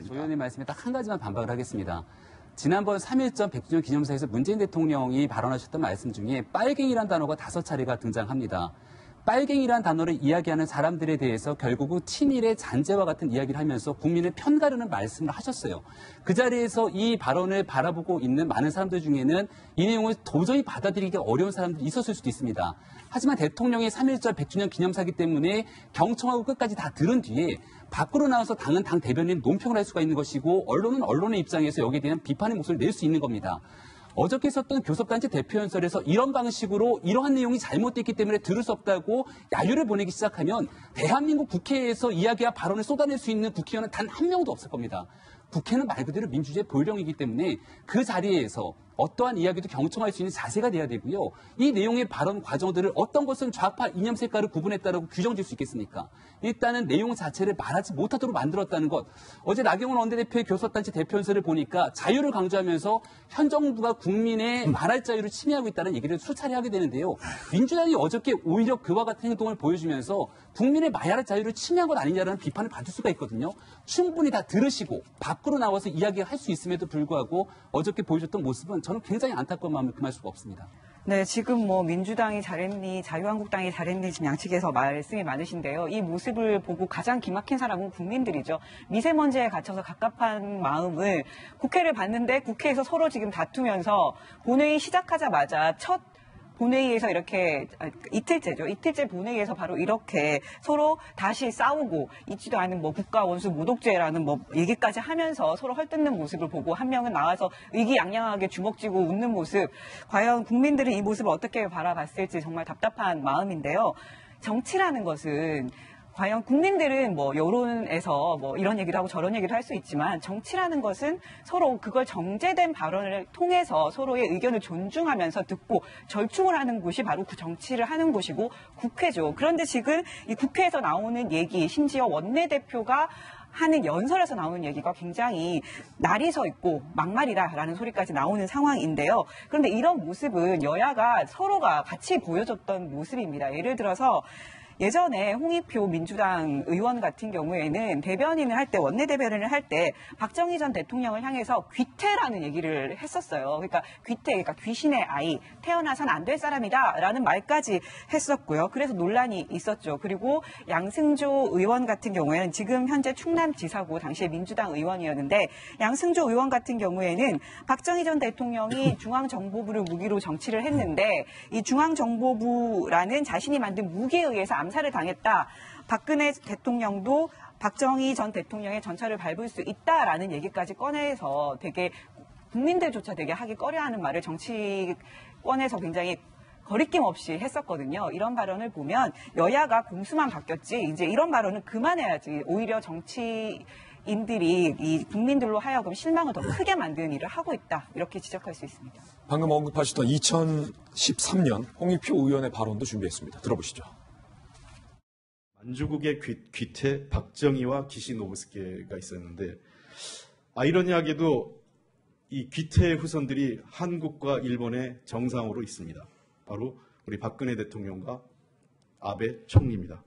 조 의원의 말씀에 딱 한 가지만 반박을 하겠습니다. 지난번 3.1전 100주년 기념사에서 문재인 대통령이 발언하셨던 말씀 중에 빨갱이란 단어가 5차례가 등장합니다. 빨갱이란 단어를 이야기하는 사람들에 대해서 결국은 친일의 잔재와 같은 이야기를 하면서 국민을 편가르는 말씀을 하셨어요. 그 자리에서 이 발언을 바라보고 있는 많은 사람들 중에는 이 내용을 도저히 받아들이기 어려운 사람들이 있었을 수도 있습니다. 하지만 대통령의 3.1절 100주년 기념사기 때문에 경청하고 끝까지 다 들은 뒤에 밖으로 나와서 당은 당 대변인 논평을 할 수가 있는 것이고 언론은 언론의 입장에서 여기에 대한 비판의 목소리를 낼 수 있는 겁니다. 어저께 있었던 교섭단체 대표연설에서 이런 방식으로 이러한 내용이 잘못됐기 때문에 들을 수 없다고 야유를 보내기 시작하면 대한민국 국회에서 이야기와 발언을 쏟아낼 수 있는 국회의원은 단 한 명도 없을 겁니다. 국회는 말 그대로 민주주의의 보령이기 때문에 그 자리에서 어떠한 이야기도 경청할 수 있는 자세가 돼야 되고요. 이 내용의 발언 과정들을 어떤 것은 좌파 이념 색깔을 구분했다라고 규정질 수 있겠습니까? 일단은 내용 자체를 말하지 못하도록 만들었다는 것. 어제 나경원 원내대표의 교섭단체 대표연설을 보니까 자유를 강조하면서 현 정부가 국민의 말할 자유를 침해하고 있다는 얘기를 수차례 하게 되는데요. 민주당이 어저께 오히려 그와 같은 행동을 보여주면서 국민의 말할 자유를 침해한 것 아니냐라는 비판을 받을 수가 있거든요. 충분히 다 들으시고 밖으로 나와서 이야기할 수 있음에도 불구하고 어저께 보여줬던 모습은 저는 굉장히 안타까운 마음을 금할 수가 없습니다. 네, 지금 뭐 민주당이 잘했니, 자유한국당이 잘했니 지금 양측에서 말씀이 많으신데요. 이 모습을 보고 가장 기막힌 사람은 국민들이죠. 미세먼지에 갇혀서 갑갑한 마음을 국회를 봤는데 국회에서 서로 지금 다투면서 본회의 시작하자마자 첫 본회의에서 이렇게 이틀째죠. 이틀째 본회의에서 바로 이렇게 서로 다시 싸우고 있지도 않은 뭐 국가 원수 모독죄라는 뭐 얘기까지 하면서 서로 헐뜯는 모습을 보고 한 명은 나와서 의기양양하게 주먹 쥐고 웃는 모습. 과연 국민들이 이 모습을 어떻게 바라봤을지 정말 답답한 마음인데요. 정치라는 것은 과연 국민들은 뭐 여론에서 뭐 이런 얘기도 하고 저런 얘기도 할 수 있지만 정치라는 것은 서로 그걸 정제된 발언을 통해서 서로의 의견을 존중하면서 듣고 절충을 하는 곳이 바로 그 정치를 하는 곳이고 국회죠. 그런데 지금 이 국회에서 나오는 얘기, 심지어 원내대표가 하는 연설에서 나오는 얘기가 굉장히 날이 서 있고 막말이다라는 소리까지 나오는 상황인데요. 그런데 이런 모습은 여야가 서로가 같이 보여줬던 모습입니다. 예를 들어서 예전에 홍익표 민주당 의원 같은 경우에는 대변인을 할 때, 원내대변인을 할 때 박정희 전 대통령을 향해서 귀태라는 얘기를 했었어요. 그러니까 귀태, 그러니까 귀신의 아이, 태어나선 안 될 사람이다라는 말까지 했었고요. 그래서 논란이 있었죠. 그리고 양승조 의원 같은 경우에는 지금 현재 충남지사고 당시에 민주당 의원이었는데 양승조 의원 같은 경우에는 박정희 전 대통령이 중앙정보부를 무기로 정치를 했는데 이 중앙정보부라는 자신이 만든 무기에 의해서 암살을 당했다. 박근혜 대통령도 박정희 전 대통령의 전차를 밟을 수 있다라는 얘기까지 꺼내서 되게 국민들조차 되게 하기 꺼려하는 말을 정치권에서 굉장히 거리낌 없이 했었거든요. 이런 발언을 보면 여야가 공수만 바뀌었지 이제 이런 발언은 그만해야지 오히려 정치인들이 이 국민들로 하여금 실망을 더 크게 만드는 일을 하고 있다. 이렇게 지적할 수 있습니다. 방금 언급하셨던 2013년 홍익표 의원의 발언도 준비했습니다. 들어보시죠. 만주국의 귀태 박정희와 기시노부스케가 있었는데 아이러니하게도 이 귀태의 후손들이 한국과 일본의 정상으로 있습니다. 바로 우리 박근혜 대통령과 아베 총리입니다.